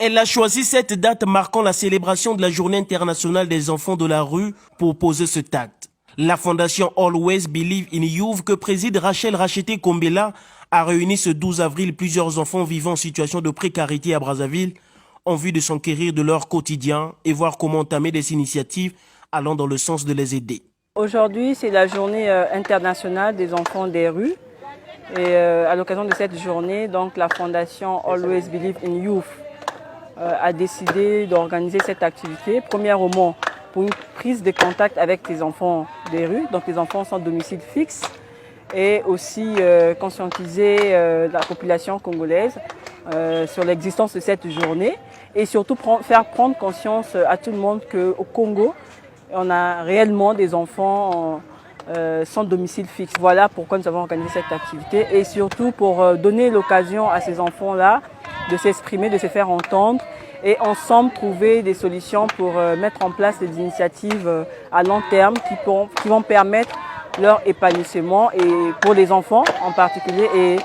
Elle a choisi cette date marquant la célébration de la Journée internationale des enfants de la rue pour poser cet acte. La fondation Always Believe in Youth que préside Rachel Racheté Kombela a réuni ce 12 avril plusieurs enfants vivant en situation de précarité à Brazzaville en vue de s'enquérir de leur quotidien et voir comment entamer des initiatives allant dans le sens de les aider. Aujourd'hui, c'est la journée internationale des enfants des rues. Et à l'occasion de cette journée, donc, la fondation Always Believe in Youth a décidé d'organiser cette activité. Premièrement, pour une prise de contact avec les enfants des rues, donc les enfants sans domicile fixe, et aussi conscientiser la population congolaise sur l'existence de cette journée et surtout faire prendre conscience à tout le monde qu'au Congo, on a réellement des enfants sans domicile fixe. Voilà pourquoi nous avons organisé cette activité et surtout pour donner l'occasion à ces enfants-là de s'exprimer, de se faire entendre et ensemble trouver des solutions pour mettre en place des initiatives à long terme qui vont permettre leur épanouissement et pour les enfants en particulier et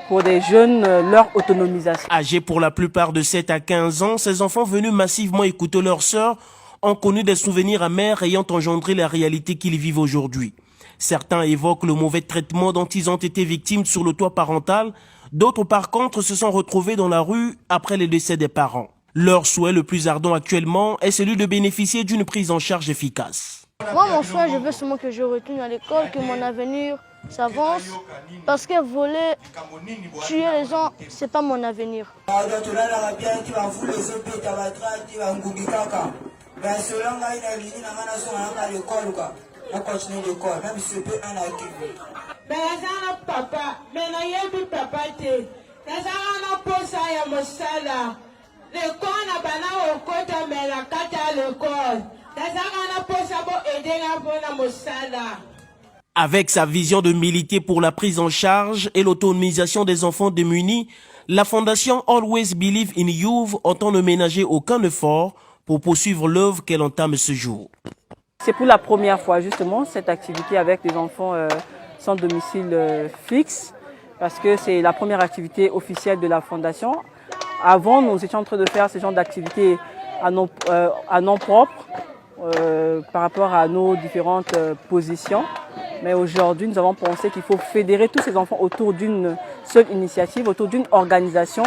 pour les jeunes, leur autonomisation. Âgés pour la plupart de 7 à 15 ans, ces enfants venus massivement écouter leurs sœurs ont connu des souvenirs amers ayant engendré la réalité qu'ils vivent aujourd'hui. Certains évoquent le mauvais traitement dont ils ont été victimes sur le toit parental, d'autres par contre se sont retrouvés dans la rue après le décès des parents. Leur souhait le plus ardent actuellement est celui de bénéficier d'une prise en charge efficace. Moi, mon souhait, je veux seulement que je retourne à l'école, que mon avenir s'avance, parce que voler, tuer les gens, c'est pas mon avenir. Avec sa vision de militer pour la prise en charge et l'autonomisation des enfants démunis, la fondation Always Believe in Youth entend ne ménager aucun effort pour poursuivre l'œuvre qu'elle entame ce jour. C'est pour la première fois justement cette activité avec des enfants sans domicile fixe, parce que c'est la première activité officielle de la fondation. Avant, nous étions en train de faire ce genre d'activité à nom propre par rapport à nos différentes positions. Mais aujourd'hui, nous avons pensé qu'il faut fédérer tous ces enfants autour d'une seule initiative, autour d'une organisation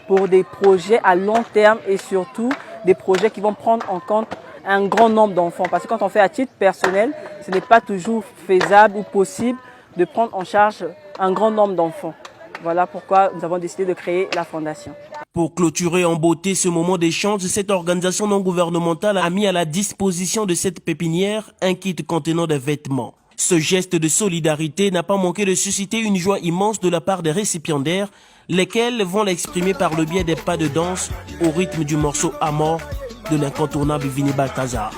pour des projets à long terme et surtout des projets qui vont prendre en compte un grand nombre d'enfants. Parce que quand on fait à titre personnel, ce n'est pas toujours faisable ou possible de prendre en charge un grand nombre d'enfants. Voilà pourquoi nous avons décidé de créer la fondation. Pour clôturer en beauté ce moment d'échange, cette organisation non gouvernementale a mis à la disposition de cette pépinière un kit contenant des vêtements. Ce geste de solidarité n'a pas manqué de susciter une joie immense de la part des récipiendaires, lesquels vont l'exprimer par le biais des pas de danse au rythme du morceau à mort de l'incontournable Vini Balthazar.